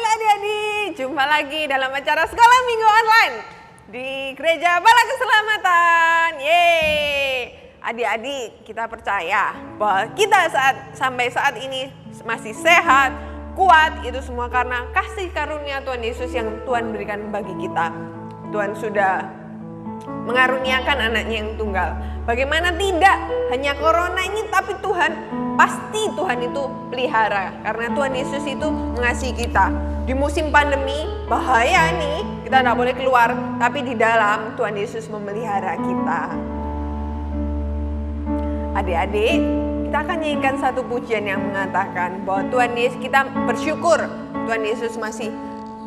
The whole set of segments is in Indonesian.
Halo adik-adik, jumpa lagi dalam acara Sekolah Minggu Online di Gereja Bala Keselamatan. Yeay! Adik-adik, kita percaya bahwa kita sampai saat ini masih sehat, kuat, itu semua karena kasih karunia Tuhan Yesus yang Tuhan berikan bagi kita. Tuhan sudah mengaruniakan anaknya yang tunggal. Bagaimana tidak, hanya corona ini, tapi pasti Tuhan itu pelihara. Karena Tuhan Yesus itu mengasihi kita. Di musim pandemi, bahaya nih, kita tidak boleh keluar. Tapi di dalam, Tuhan Yesus memelihara kita. Adik-adik, kita akan nyanyikan satu pujian yang mengatakan bahwa Tuhan Yesus, kita bersyukur Tuhan Yesus masih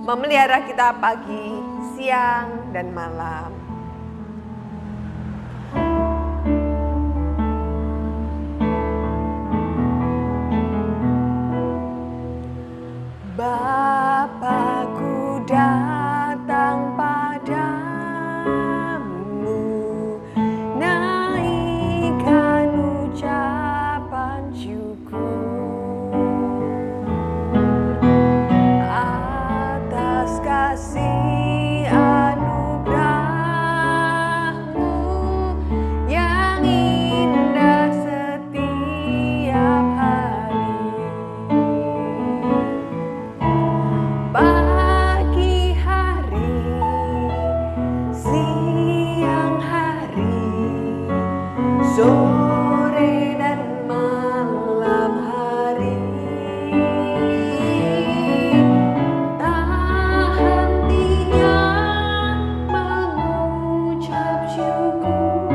memelihara kita pagi, siang, dan malam. Bapakku datang padamu, naikkan ucapan syukur atas kasih anugerah-Mu yang indah setiap hari. Pagi hari, siang hari, sore dan malam hari, tak hentinya mengucap syukur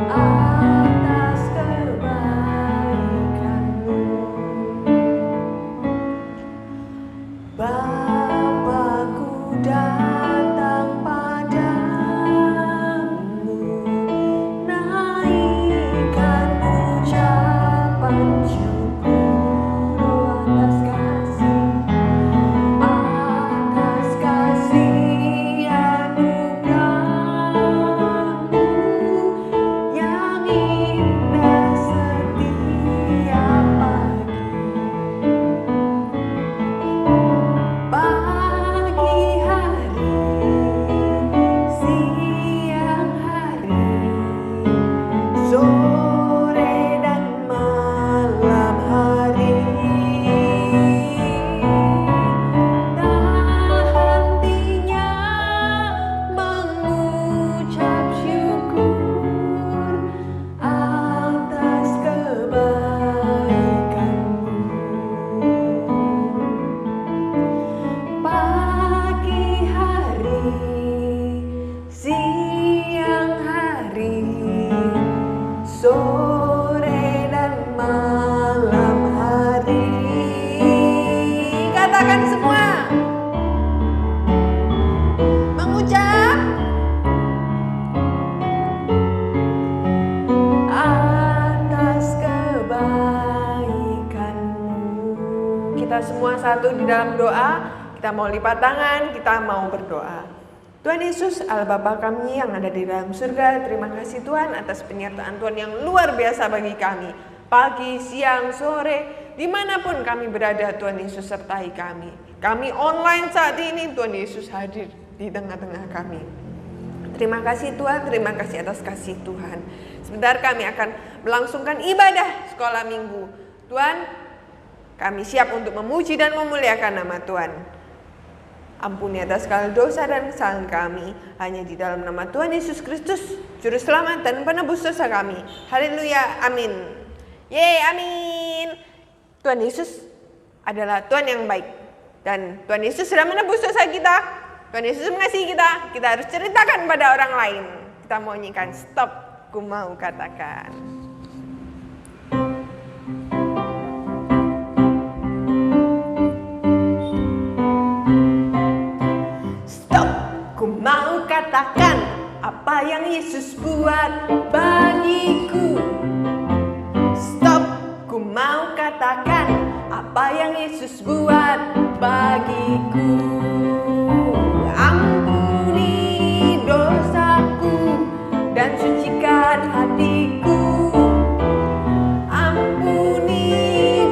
atas kebaikan-Mu. Bapakku datang padamu, naikkan ucapan syukur atas kasih anugerah-Mu yang indah setiap pagi. Pagi hari, siang hari, sore dan malam hari, tak hentinya mengucap syukur atas kebaikan-Mu. Pagi hari, siang hari, sore dan malam hari. Katakan semua. Mengucap atas kebaikan-Mu. Kita semua satu di dalam doa. Kita mau lipat tangan, kita mau berdoa. Tuhan Yesus, Allah Bapa kami yang ada di dalam surga, terima kasih Tuhan atas penyertaan Tuhan yang luar biasa bagi kami. Pagi, siang, sore, dimanapun kami berada, Tuhan Yesus sertai kami. Kami online saat ini, Tuhan Yesus hadir di tengah-tengah kami. Terima kasih Tuhan, terima kasih atas kasih Tuhan. Sebentar kami akan melangsungkan ibadah sekolah minggu. Tuhan, kami siap untuk memuji dan memuliakan nama Tuhan. Ampuni atas segala dosa dan kesalahan kami, hanya di dalam nama Tuhan Yesus Kristus, Juru Selamat dan Penebus dosa kami. Haleluya, amin. Yeay, amin. Tuhan Yesus adalah Tuhan yang baik. Dan Tuhan Yesus sudah menebus dosa kita. Tuhan Yesus mengasihi kita. Kita harus ceritakan pada orang lain. Kita mau nyanyikan stop, ku mau katakan. Ku mau katakan apa yang Yesus buat bagiku. Stop, ku mau katakan apa yang Yesus buat bagiku. Ampuni dosaku dan sucikan hatiku. Ampuni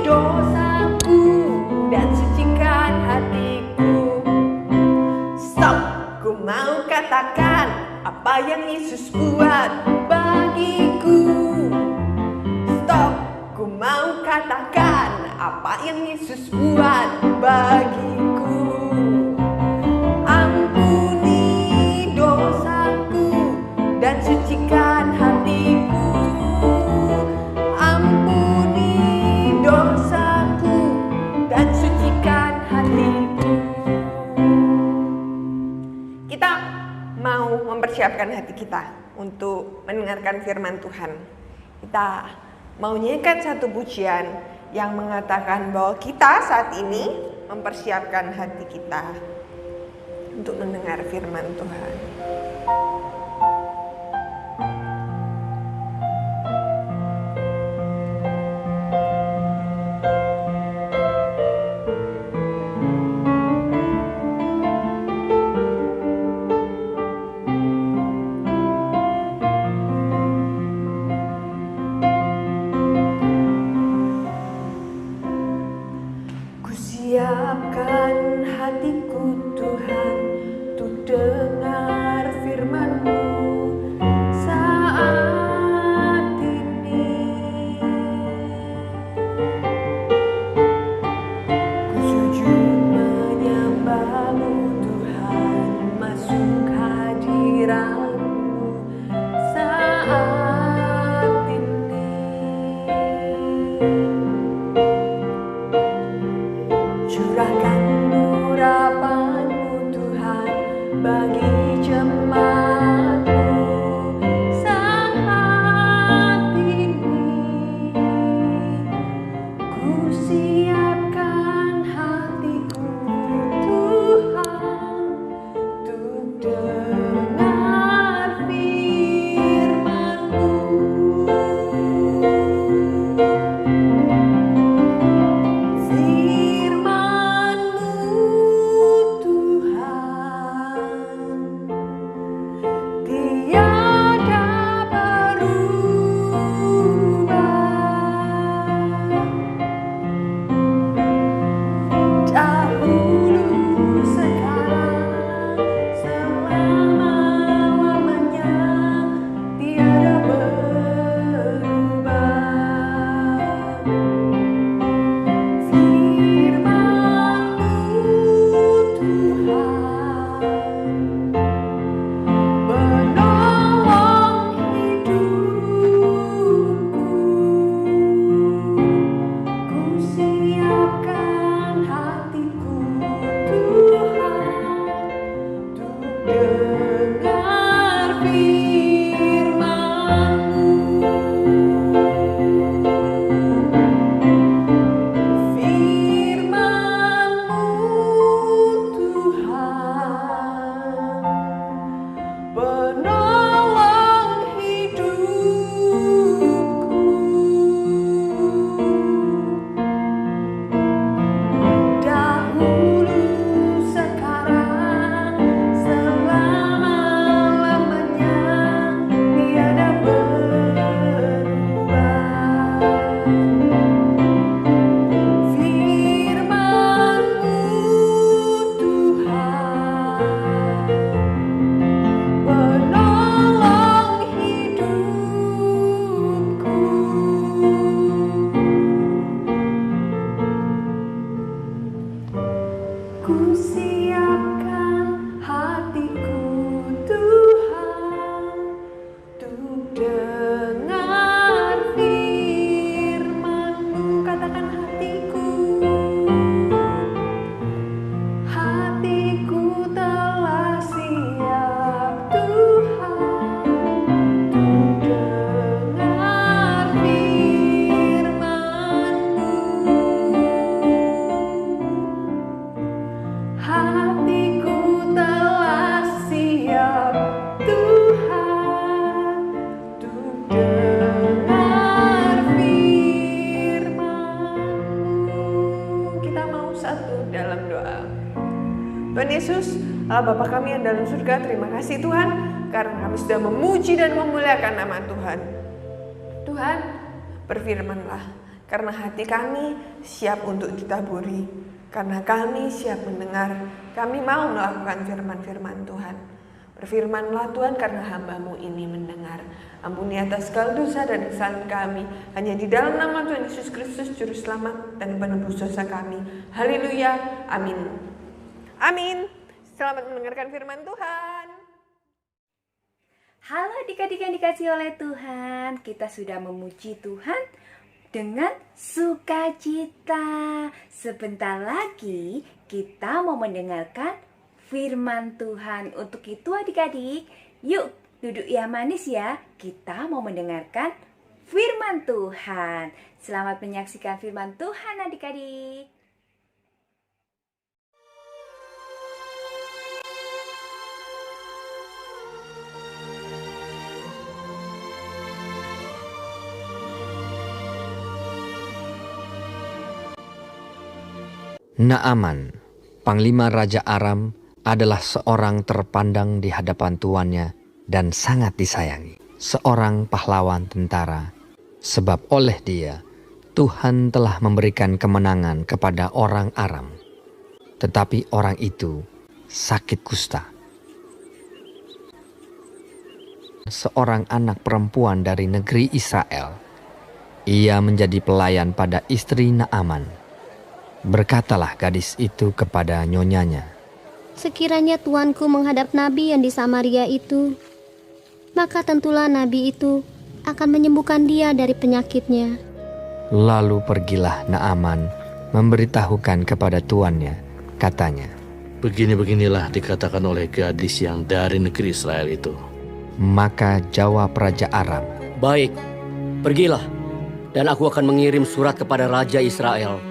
dosaku dan sucikan hatiku. apa yang Yesus buat bagiku. Stop, ku mau katakan apa yang Yesus buat bagiku. Ampuni dosaku dan sucikan hatiku. Ampuni dosaku dan sucikan hatiku. Kita mau mempersiapkan hati kita untuk mendengarkan firman Tuhan. Kita mau nyanyikan satu pujian yang mengatakan bahwa kita saat ini mempersiapkan hati kita untuk mendengar firman Tuhan. Siapkan hatiku Tuhan untuk dengar firman-Mu saat ini. Ku sujud menyembah-Mu Tuhan, masuk hadirat-Mu saat ini. Curahkan urapan-Mu Tuhan bagi jemaat-Mu saat ini. Ku siapkan hatiku Tuhan untuk dengar firman-Mu. Ku siapkan hatiku Tuhan untuk dengar firman-Mu. Katakan hatiku. Hatiku telah siap Tuhan untuk dengar firman-Mu. Hatiku telah siap Tuhan untuk dengar firman-Mu. Kita mau satu dalam doa. Tuhan Yesus, Allah Bapa kami yang dalam surga, terima kasih Tuhan karena kami sudah memuji dan memuliakan nama Tuhan. Tuhan, berfirman-Lah, karena hati kami siap untuk ditaburi. Karena kami siap mendengar, kami mau melakukan firman-firman Tuhan. Berfirmanlah Tuhan, karena hamba-Mu ini mendengar. Ampuni atas segala dosa dan kesalahan kami. Hanya di dalam nama Tuhan Yesus Kristus, Juru Selamat dan penebus dosa kami. Haleluya. Amin. Amin. Selamat mendengarkan firman Tuhan. Halo adik-adik yang dikasihi oleh Tuhan. Kita sudah memuji Tuhan dengan sukacita. Sebentar lagi kita mau mendengarkan firman Tuhan. Untuk itu adik-adik, yuk duduk yang manis ya. Kita mau mendengarkan firman Tuhan. Selamat menyaksikan firman Tuhan adik-adik. Naaman, panglima Raja Aram, adalah seorang terpandang di hadapan tuannya dan sangat disayangi. Seorang pahlawan tentara, sebab oleh dia Tuhan telah memberikan kemenangan kepada orang Aram. Tetapi orang itu sakit kusta. Seorang anak perempuan dari negeri Israel, ia menjadi pelayan pada istri Naaman. Berkatalah gadis itu kepada nyonyanya, "Sekiranya tuanku menghadap nabi yang di Samaria itu, maka tentulah nabi itu akan menyembuhkan dia dari penyakitnya." Lalu pergilah Naaman memberitahukan kepada tuannya, katanya, "Begini-beginilah dikatakan oleh gadis yang dari negeri Israel itu." Maka jawab Raja Aram, "Baik, pergilah, dan aku akan mengirim surat kepada Raja Israel."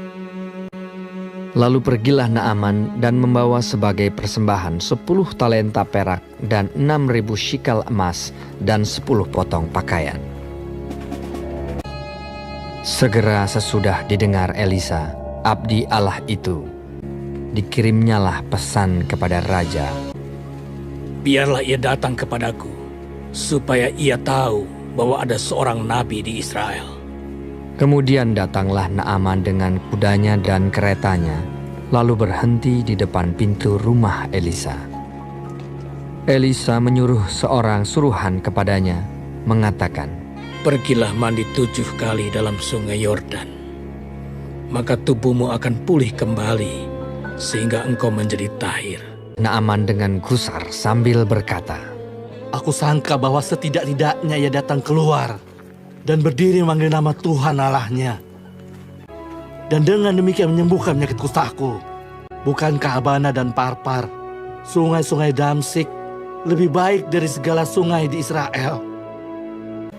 Lalu pergilah Naaman dan membawa sebagai persembahan 10 talenta perak dan 6.000 shikal emas dan 10 potong pakaian. Segera sesudah didengar Elisa, abdi Allah itu, dikirimnyalah pesan kepada raja, "Biarlah ia datang kepadaku, supaya ia tahu bahwa ada seorang nabi di Israel." Kemudian datanglah Naaman dengan kudanya dan keretanya, lalu berhenti di depan pintu rumah Elisa. Elisa menyuruh seorang suruhan kepadanya, mengatakan, "Pergilah mandi 7 kali dalam sungai Yordan, maka tubuhmu akan pulih kembali, sehingga engkau menjadi tahir." Naaman dengan gusar sambil berkata, Aku sangka bahwa setidak-tidaknya ia datang keluar dan berdiri memanggil nama Tuhan Allahnya, dan dengan demikian menyembuhkan penyakit kustaku. Bukankah Abana dan Parpar, sungai-sungai Damsik, lebih baik dari segala sungai di Israel?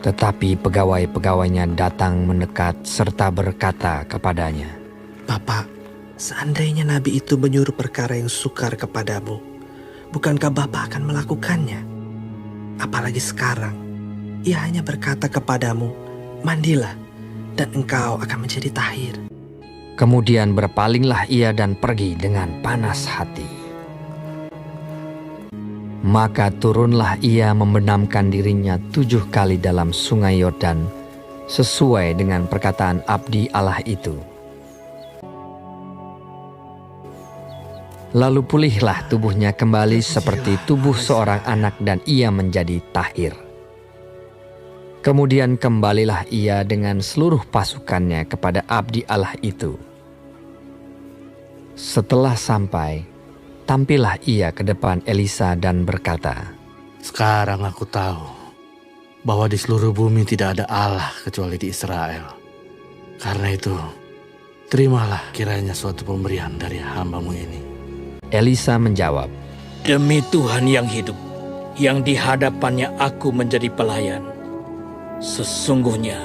Tetapi pegawai-pegawainya datang mendekat serta berkata kepadanya, "Bapak, seandainya nabi itu menyuruh perkara yang sukar kepadamu, bukankah Bapak akan melakukannya? Apalagi sekarang, ia hanya berkata kepadamu, 'Mandilah, dan engkau akan menjadi tahir.'" Kemudian berpalinglah ia dan pergi dengan panas hati. Maka turunlah ia membenamkan dirinya 7 kali dalam sungai Yordan, sesuai dengan perkataan abdi Allah itu. Lalu pulihlah tubuhnya kembali seperti tubuh seorang anak dan ia menjadi tahir. Kemudian kembalilah ia dengan seluruh pasukannya kepada abdi Allah itu. Setelah sampai, tampillah ia ke depan Elisa dan berkata, Sekarang aku tahu bahwa di seluruh bumi tidak ada Allah kecuali di Israel. Karena itu, terimalah kiranya suatu pemberian dari hamba-Mu ini. Elisa menjawab, "Demi Tuhan yang hidup, yang di hadapannya aku menjadi pelayan, sesungguhnya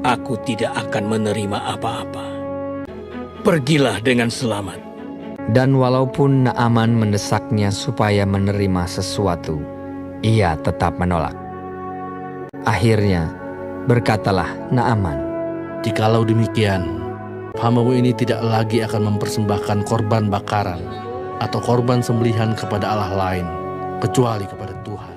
aku tidak akan menerima apa-apa. Pergilah dengan selamat." Dan walaupun Naaman mendesaknya supaya menerima sesuatu, ia tetap menolak. Akhirnya berkatalah Naaman, Jikalau demikian, hamba-Mu ini tidak lagi akan mempersembahkan korban bakaran atau korban sembelihan kepada Allah lain, kecuali kepada Tuhan.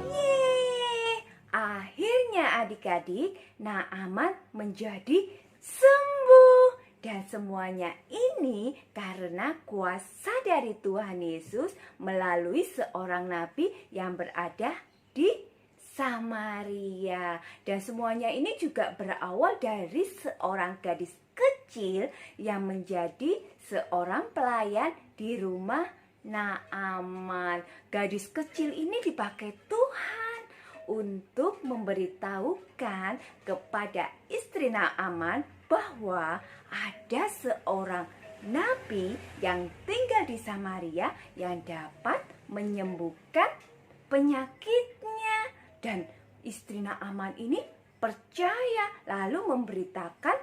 Akhirnya adik-adik, Naaman menjadi sembuh Dan semuanya ini karena kuasa dari Tuhan Yesus melalui seorang nabi yang berada di Samaria. Dan semuanya ini juga berawal dari seorang gadis kecil yang menjadi seorang pelayan di rumah Naaman. Gadis kecil ini dipakai Tuhan untuk memberitahukan kepada istri Naaman bahwa ada seorang nabi yang tinggal di Samaria yang dapat menyembuhkan penyakitnya. Dan istri Naaman ini percaya lalu memberitakan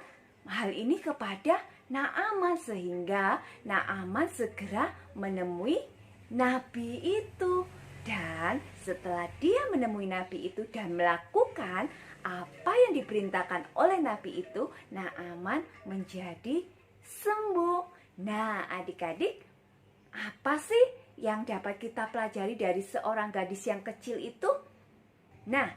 hal ini kepada Naaman, sehingga Naaman segera menemui nabi itu. Dan setelah dia menemui nabi itu dan melakukan apa yang diperintahkan oleh nabi itu, Naaman menjadi sembuh. Nah, adik-adik, apa sih yang dapat kita pelajari dari seorang gadis yang kecil itu? Nah,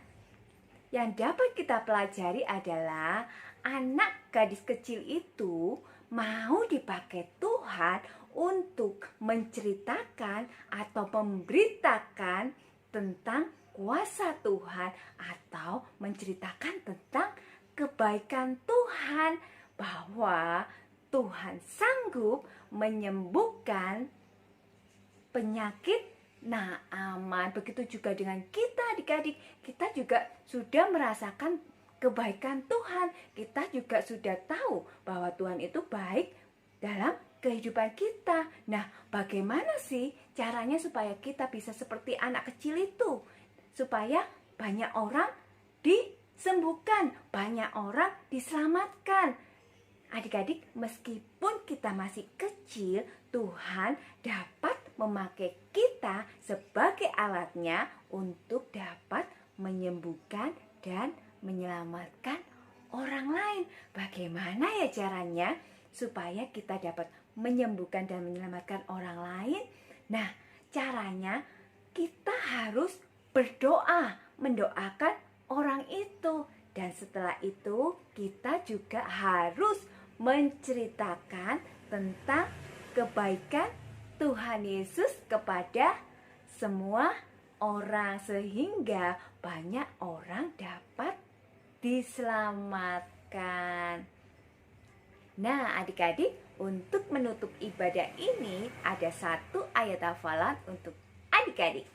yang dapat kita pelajari adalah anak gadis kecil itu mau dipakai Tuhan untuk menceritakan atau memberitakan tentang kuasa Tuhan atau menceritakan tentang kebaikan Tuhan, bahwa Tuhan sanggup menyembuhkan penyakit Naaman. Begitu juga dengan kita adik-adik, kita juga sudah merasakan kebaikan Tuhan. Kita juga sudah tahu bahwa Tuhan itu baik dalam kehidupan kita. Nah, bagaimana sih caranya supaya kita bisa seperti anak kecil itu? Supaya banyak orang disembuhkan, banyak orang diselamatkan. Adik-adik, meskipun kita masih kecil, Tuhan dapat memakai kita sebagai alatnya untuk dapat menyembuhkan dan menyelamatkan orang lain. Bagaimana ya caranya supaya kita dapat menyembuhkan dan menyelamatkan orang lain? Nah, caranya kita harus berdoa, mendoakan orang itu. Dan setelah itu kita juga harus menceritakan tentang kebaikan Tuhan Yesus kepada semua orang, sehingga banyak orang dapat diselamatkan. Nah, adik-adik, untuk menutup ibadah ini ada satu ayat hafalan untuk adik-adik.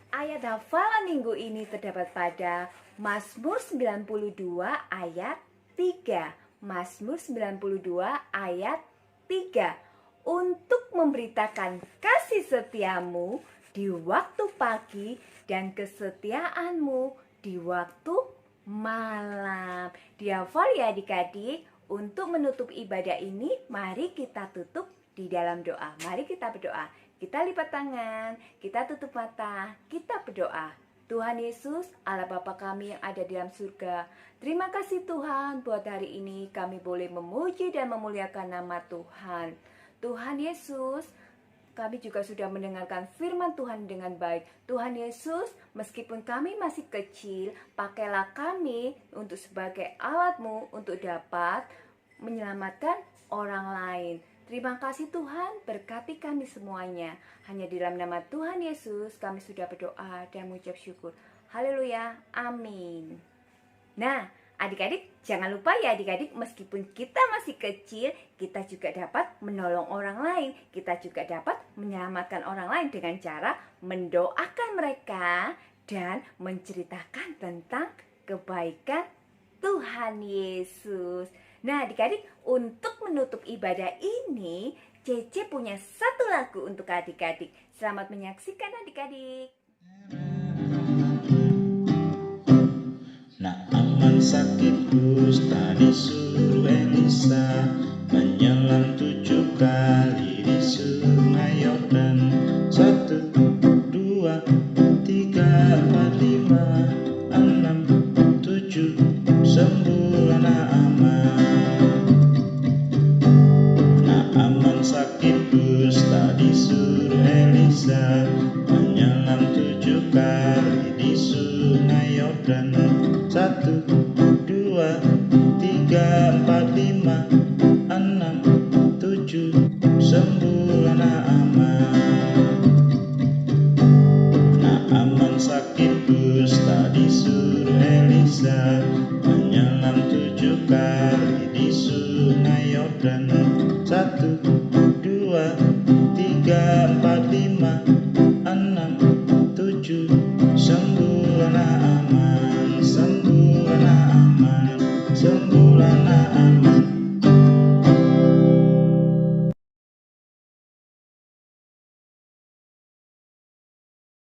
Ayat hafalan minggu ini terdapat pada Mazmur 92 ayat 3. Mazmur 92 ayat 3. Untuk memberitakan kasih setiamu di waktu pagi dan kesetiaanmu di waktu malam. Dihafal ya adik-adik. Untuk menutup ibadah ini, mari kita tutup di dalam doa. Mari kita berdoa. Kita lipat tangan, kita tutup mata, kita berdoa. Tuhan Yesus, Allah Bapa kami yang ada di dalam surga, terima kasih Tuhan buat hari ini kami boleh memuji dan memuliakan nama Tuhan. Tuhan Yesus, kami juga sudah mendengarkan firman Tuhan dengan baik. Tuhan Yesus, meskipun kami masih kecil, pakailah kami untuk sebagai alat-Mu untuk dapat menyelamatkan orang lain. Terima kasih Tuhan, berkati kami semuanya. Hanya di dalam nama Tuhan Yesus kami sudah berdoa dan mengucap syukur. Haleluya, amin. Nah, adik-adik, jangan lupa ya adik-adik, meskipun kita masih kecil, kita juga dapat menolong orang lain. Kita juga dapat menyelamatkan orang lain dengan cara mendoakan mereka dan menceritakan tentang kebaikan Tuhan Yesus. Nah adik-adik, untuk menutup ibadah ini, Cece punya satu lagu untuk adik-adik. Selamat menyaksikan adik-adik. Naaman sakit kusta disuruh Elisa menyelam 7 kali di sungai Yordan. 1, 2, 3, 4, 5, 6, 7, sembuh Naaman. Naaman sakit kusta disuruh Elisa menyelam 7 kali di sungai Yordan. 1, 2, 3, 4, 5, 6, Yordan. 1, 2, 3, 4, 5, 6, 7. Sembuhlah aman, sembuhlah aman, sembuhlah aman.